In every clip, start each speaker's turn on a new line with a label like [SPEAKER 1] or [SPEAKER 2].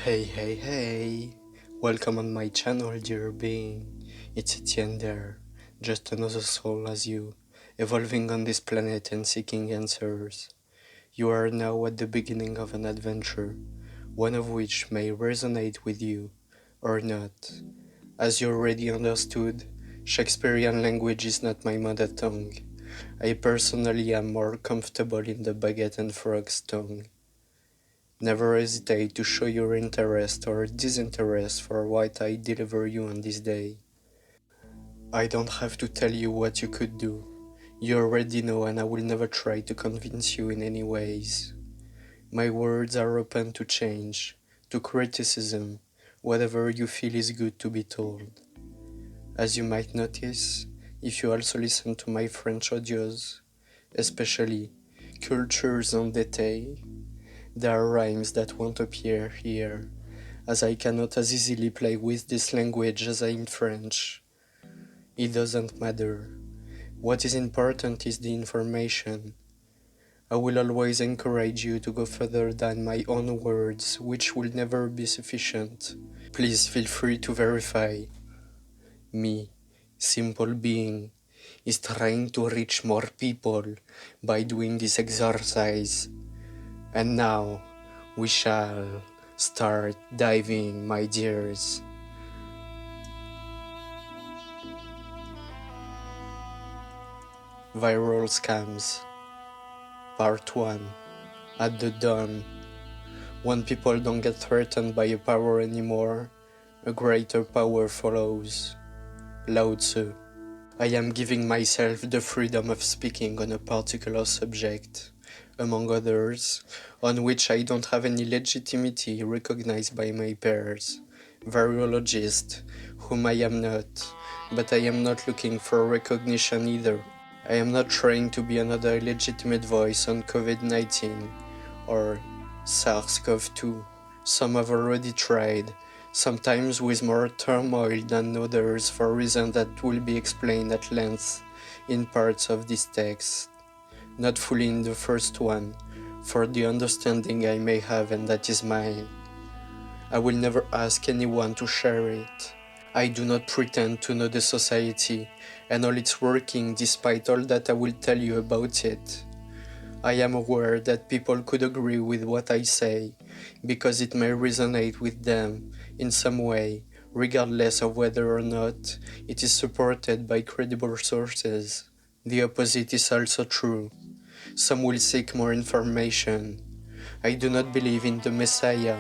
[SPEAKER 1] Hey, welcome on my channel, dear being. It's Etienne there, just another soul as you, evolving on this planet and seeking answers. You are now at the beginning of an adventure, one of which may resonate with you, or not. As you already understood, Shakespearean language is not my mother tongue. I personally am more comfortable in the baguette and frog's tongue. Never hesitate to show your interest or disinterest for what I deliver you on this day. I don't have to tell you what you could do. You already know, and I will never try to convince you in any ways. My words are open to change, to criticism, whatever you feel is good to be told. As you might notice, if you also listen to my French audios, especially Cultures en Detail, there are rhymes that won't appear here, as I cannot as easily play with this language as I in French. It doesn't matter. What is important is the information. I will always encourage you to go further than my own words, which will never be sufficient. Please feel free to verify. Me, simple being, is trying to reach more people by doing this exercise. And now, we shall start diving, my dears. Viral Scams Part 1. At the dawn. When people don't get threatened by a power anymore, a greater power follows. Rhodes. I am giving myself the freedom of speaking on a particular subject, among others, on which I don't have any legitimacy recognized by my peers, virologists, whom I am not, but I am not looking for recognition either. I am not trying to be another illegitimate voice on COVID-19 or SARS-CoV-2. Some have already tried, sometimes with more turmoil than others for reasons that will be explained at length in parts of this text. Not fully in the first one, for the understanding I may have, and that is mine. I will never ask anyone to share it. I do not pretend to know the society and all its working despite all that I will tell you about it. I am aware that people could agree with what I say, because it may resonate with them in some way, regardless of whether or not it is supported by credible sources. The opposite is also true. Some will seek more information. I do not believe in the Messiah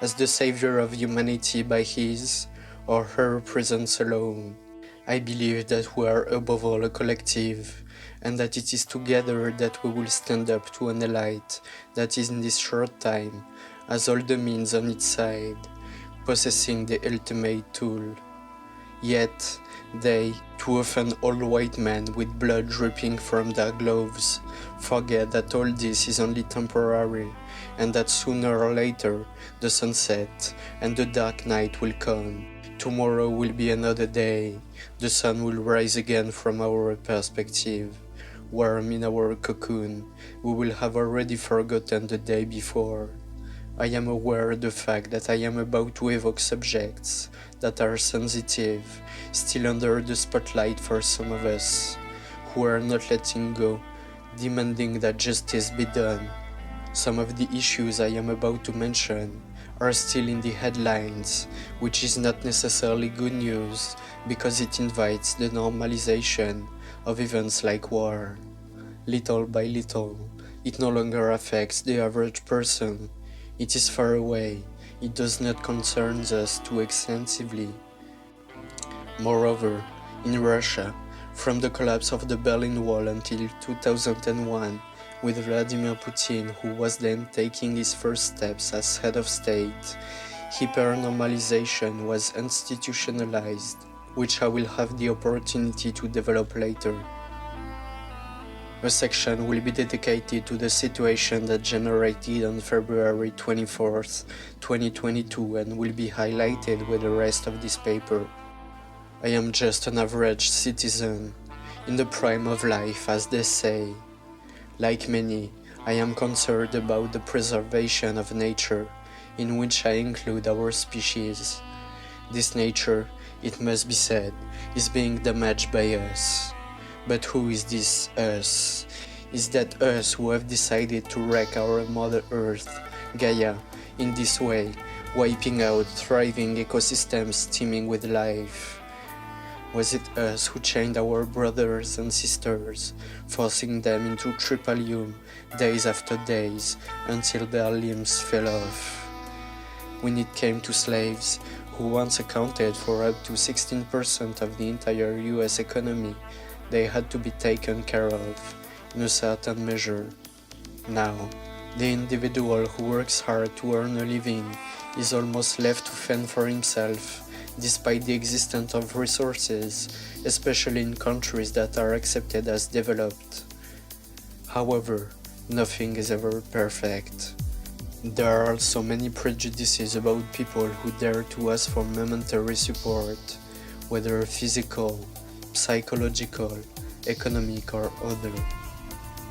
[SPEAKER 1] as the savior of humanity by his or her presence alone. I believe that we are above all a collective, and that it is together that we will stand up to an elite that is in this short time, as all the means on its side, possessing the ultimate tool. Yet, they, too often all white men with blood dripping from their gloves, forget that all this is only temporary, and that sooner or later the sunset and the dark night will come. Tomorrow will be another day, the sun will rise again from our perspective. Warm in our cocoon, we will have already forgotten the day before. I am aware of the fact that I am about to evoke subjects that are sensitive, still under the spotlight for some of us, who are not letting go, demanding that justice be done. Some of the issues I am about to mention are still in the headlines, which is not necessarily good news because it invites the normalization of events like war. Little by little, it no longer affects the average person. It is far away, it does not concern us too extensively. Moreover, in Russia, from the collapse of the Berlin Wall until 2001, with Vladimir Putin, who was then taking his first steps as head of state, hypernormalization was institutionalized, which I will have the opportunity to develop later. A section will be dedicated to the situation that generated on February 24th, 2022 and will be highlighted with the rest of this paper. I am just an average citizen, in the prime of life, as they say. Like many, I am concerned about the preservation of nature, in which I include our species. This nature, it must be said, is being damaged by us. But who is this us? Is that us who have decided to wreck our Mother Earth, Gaia, in this way, wiping out thriving ecosystems teeming with life? Was it us who chained our brothers and sisters, forcing them into tripalium days after days until their limbs fell off? When it came to slaves, who once accounted for up to 16% of the entire US economy, they had to be taken care of, in a certain measure. Now, the individual who works hard to earn a living is almost left to fend for himself, despite the existence of resources, especially in countries that are accepted as developed. However, nothing is ever perfect. There are also many prejudices about people who dare to ask for momentary support, whether physical, psychological, economic or other.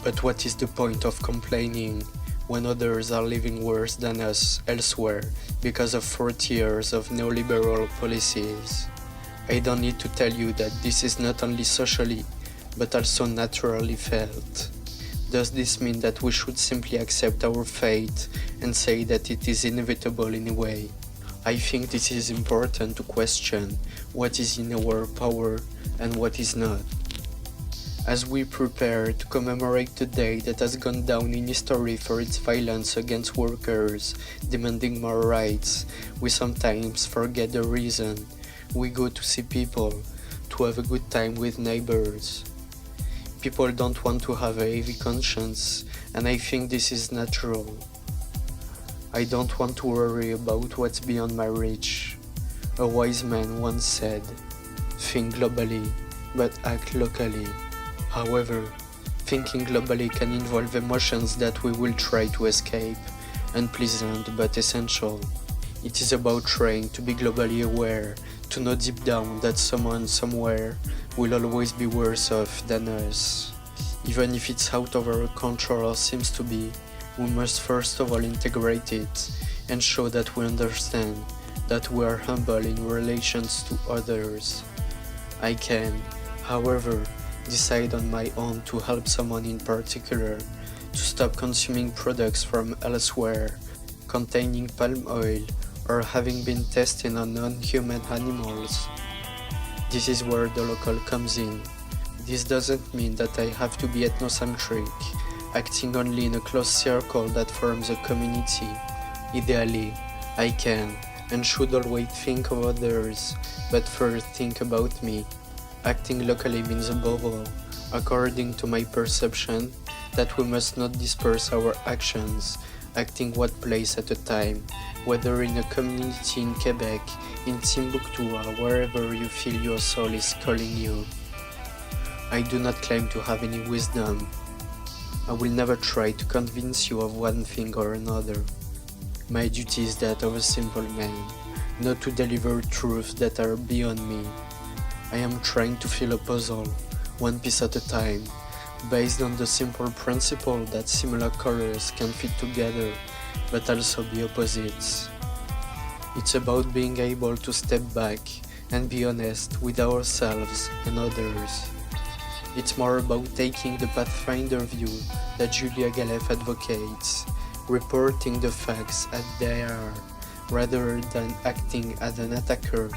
[SPEAKER 1] But what is the point of complaining when others are living worse than us elsewhere because of 40 years of neoliberal policies? I don't need to tell you that this is not only socially, but also naturally felt. Does this mean that we should simply accept our fate and say that it is inevitable in a way? I think this is important to question what is in our power and what is not. As we prepare to commemorate the day that has gone down in history for its violence against workers demanding more rights, we sometimes forget the reason. We go to see people, to have a good time with neighbors. People don't want to have a heavy conscience, and I think this is natural. I don't want to worry about what's beyond my reach. A wise man once said, "Think globally, but act locally." However, thinking globally can involve emotions that we will try to escape, unpleasant but essential. It is about trying to be globally aware, to know deep down that someone somewhere will always be worse off than us. Even if it's out of our control or seems to be, we must first of all integrate it and show that we understand, that we are humble in relations to others. I can, however, decide on my own to help someone in particular to stop consuming products from elsewhere containing palm oil or having been tested on non-human animals. This is where the local comes in. This doesn't mean that I have to be ethnocentric, acting only in a close circle that forms a community. Ideally, I can and should always think of others, but first think about me. Acting locally means above all, according to my perception, that we must not disperse our actions, acting one place at a time, whether in a community in Quebec, in Timbuktu or wherever you feel your soul is calling you. I do not claim to have any wisdom. I will never try to convince you of one thing or another. My duty is that of a simple man, not to deliver truths that are beyond me. I am trying to fill a puzzle, one piece at a time, based on the simple principle that similar colors can fit together, but also be opposites. It's about being able to step back and be honest with ourselves and others. It's more about taking the Pathfinder view that Julia Galef advocates, reporting the facts as they are, rather than acting as an attacker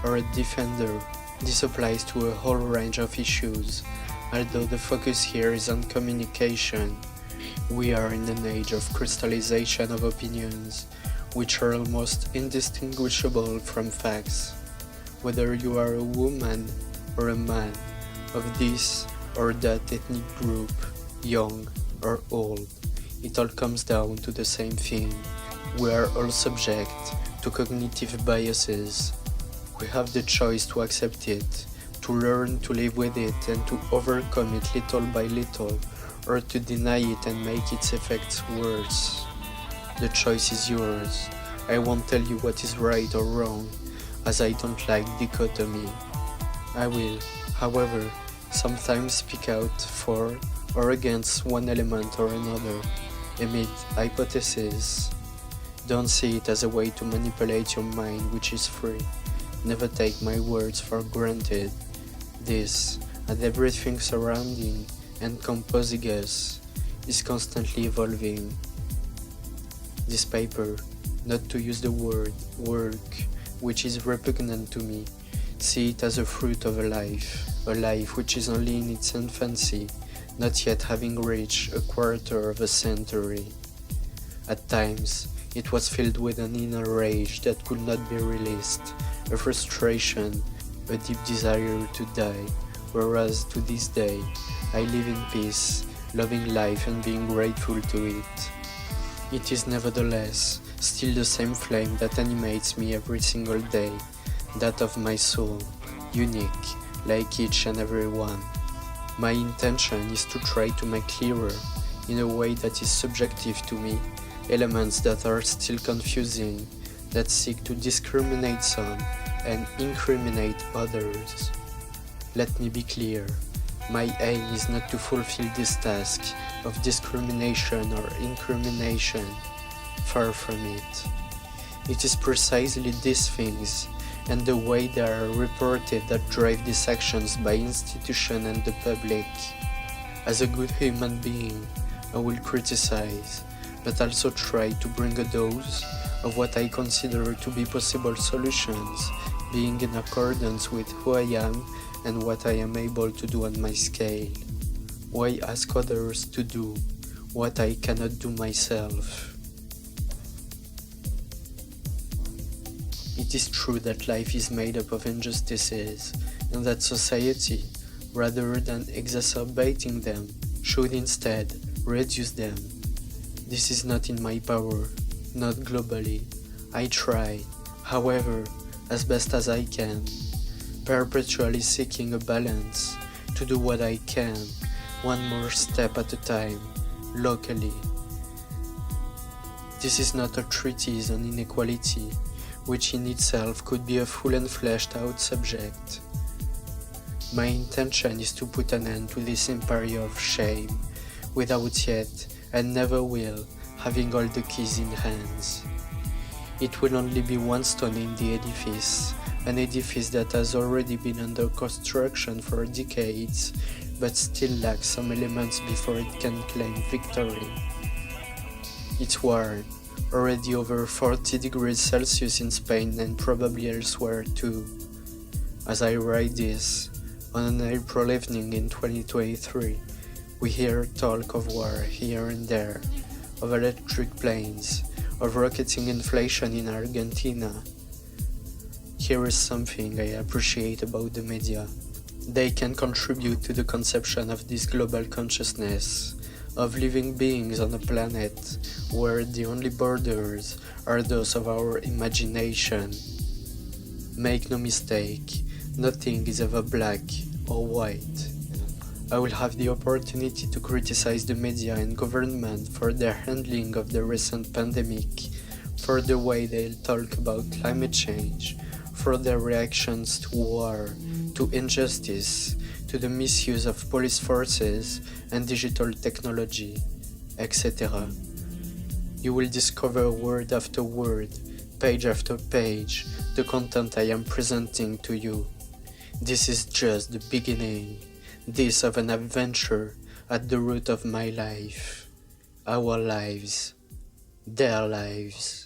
[SPEAKER 1] or a defender. This applies to a whole range of issues, although the focus here is on communication. We are in an age of crystallization of opinions, which are almost indistinguishable from facts. Whether you are a woman or a man, of this or that ethnic group, young or old, it all comes down to the same thing. We are all subject to cognitive biases. We have the choice to accept it, to learn to live with it and to overcome it little by little, or to deny it and make its effects worse. The choice is yours. I won't tell you what is right or wrong, as I don't like dichotomy. I will, however, sometimes speak out for or against one element or another, amid hypotheses. Don't see it as a way to manipulate your mind, which is free. Never take my words for granted. This, and everything surrounding and composing us, is constantly evolving. This paper, not to use the word work, which is repugnant to me, see it as a fruit of a life which is only in its infancy, not yet having reached a quarter of a century. At times, it was filled with an inner rage that could not be released, a frustration, a deep desire to die, whereas to this day, I live in peace, loving life and being grateful to it. It is nevertheless still the same flame that animates me every single day, that of my soul, unique, like each and every one. My intention is to try to make clearer, in a way that is subjective to me, elements that are still confusing, that seek to discriminate some and incriminate others. Let me be clear, my aim is not to fulfill this task of discrimination or incrimination, far from it. It is precisely these things and the way they are reported that drive these actions by institution and the public. As a good human being, I will criticize, but also try to bring a dose of what I consider to be possible solutions, being in accordance with who I am and what I am able to do on my scale. Why ask others to do what I cannot do myself? It is true that life is made up of injustices, and that society, rather than exacerbating them, should instead reduce them. This is not in my power, not globally. I try, however, as best as I can, perpetually seeking a balance, to do what I can, one more step at a time, locally. This is not a treatise on inequality, which in itself could be a full and fleshed out subject. My intention is to put an end to this empire of shame, without yet, and never will, having all the keys in hands. It will only be one stone in the edifice, an edifice that has already been under construction for decades, but still lacks some elements before it can claim victory. It's warm, already over 40 degrees Celsius in Spain and probably elsewhere too. As I write this, on an April evening in 2023, we hear talk of war here and there, of electric planes, of rocketing inflation in Argentina. Here is something I appreciate about the media. They can contribute to the conception of this global consciousness, of living beings on a planet where the only borders are those of our imagination. Make no mistake, nothing is ever black or white. I will have the opportunity to criticize the media and government for their handling of the recent pandemic, for the way they talk about climate change, for their reactions to war, to injustice, to the misuse of police forces and digital technology, etc. You will discover word after word, page after page, the content I am presenting to you. This is just the beginning, this of an adventure at the root of my life, our lives, their lives.